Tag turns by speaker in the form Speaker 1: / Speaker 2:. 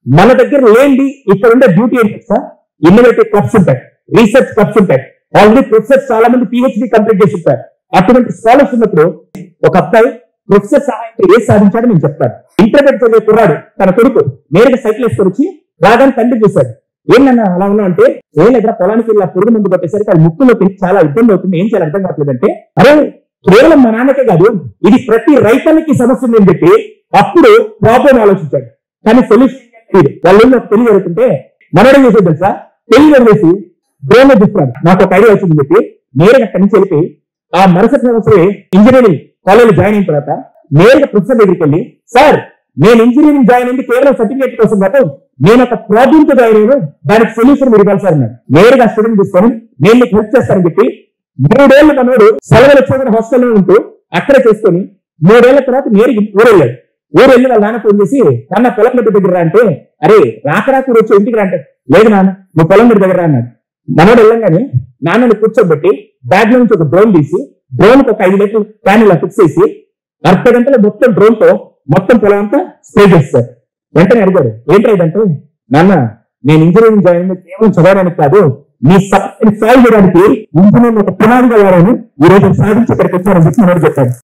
Speaker 1: మన దగ్గర లేండి ఇక్కడ ఉండే బ్యూటీ ఏంటి సార్, ఇన్నోవేటివ్ క్లబ్స్ ఉంటాయి, రీసెర్చ్ క్లబ్స్ ఉంటాయి. ఆల్రెడీ ప్రొఫెసర్స్ చాలా మంది PhD కంప్లీట్ చేసి ఉంటారు. అటువంటి స్కాలర్స్ ఉన్నప్పుడు ఒక అబ్బాయి ప్రొఫెసర్ సహాయంతో ఏ సాధించాడో నేను చెప్తాను. ఇంటర్మీడియట్ చదివే కుర్రాడు తన కొడుకు నేరుగా సైకిల్ వేసుకొని వచ్చి రాగానే తండ్రి చూశాడు. ఏంటన్నా అలా ఉన్నా అంటే, ఏం లేదా పొలానికి వెళ్ళి పురుగు మందు కొట్టేసరికి అది ముక్కులోకి చాలా ఇబ్బంది అవుతుంది, ఏం చేయాలి అర్థం కావట్లేదంటే, అరే కేవలం మా నాన్నకే కాదు ఇది ప్రతి రైతానికి సమస్య ఉందని చెప్పి అప్పుడు ప్రాబ్లం ఆలోచించాడు. కానీ సొల్యూషన్ వాళ్ళు పెళ్లి జరుగుతుంటే మనోడం చేసేది తెలుసా, పెళ్లి వదిలేసి డ్రోన్ చూస్తున్నాడు. నాకు ఒక ఐడియా వచ్చింది చెప్పి నేరుగా అక్కడి నుంచి వెళ్ళి ఆ మరుసటి సంవత్సరం ఇంజనీరింగ్ కాలేజ్ జాయిన్ అయిన తర్వాత నేరుగా ప్రొఫెసర్ దగ్గరికి వెళ్ళి, సార్ నేను ఇంజనీరింగ్ జాయిన్ అయింది కేవలం సర్టిఫికేట్ కోసం కాదు, నేను ఒక ప్రాబ్లం తో జాయిన్ అయ్యాను, దానికి సొల్యూషన్ మీరు ఇవ్వాలి సార్ అన్నాడు. నేరుగా స్టూడెంట్ తీసుకొని నేను మీకు హెల్ప్ చేస్తానని చెప్పి 3 ఏళ్ల మనోడు సెలవులు వచ్చిన హాస్టల్లో ఉంటూ అక్కడే చేసుకొని 3 ఏళ్ల తర్వాత నేరుగా ఊరెళ్ళాడు. ఊరెళ్ళి వాళ్ళ నాన్న ఫోన్ చేసి, నాన్న పొలం గడ్డి దగ్గర రా అంటే, అరే రాకరాకు వచ్చి ఇంటికి రా అంటే, లేదు నాన్న నువ్వు పొలం గడ్డి దగ్గర రా అన్నాడు. మనోడు వెళ్ళంగానే నాన్నని కూర్చోబెట్టి బ్యాగ్ లో నుంచి ఒక డ్రోన్ తీసి డ్రోన్ కి ఒక 5 లీటర్ల ప్యాన్ ఇలా ఫిక్స్ చేసి అర్ధ గంటలో మొత్తం డ్రోన్ తో మొత్తం పొలం అంతా స్ప్రే చేస్తారు. వెంటనే అడిగారు, ఏంటంటే, నాన్న నేను ఇంజనీరింగ్ జాయిన్ అయింది కేవలం చదవడానికి కాదు, మీ సమస్యని సాల్వ్ చేయడానికి ఇంజనీరింగ్ ఒక పునాదిగా వాడని ఈ రోజు సాధించి ఇక్కడికి వచ్చారని చెప్పి మనోడు చెప్పాడు.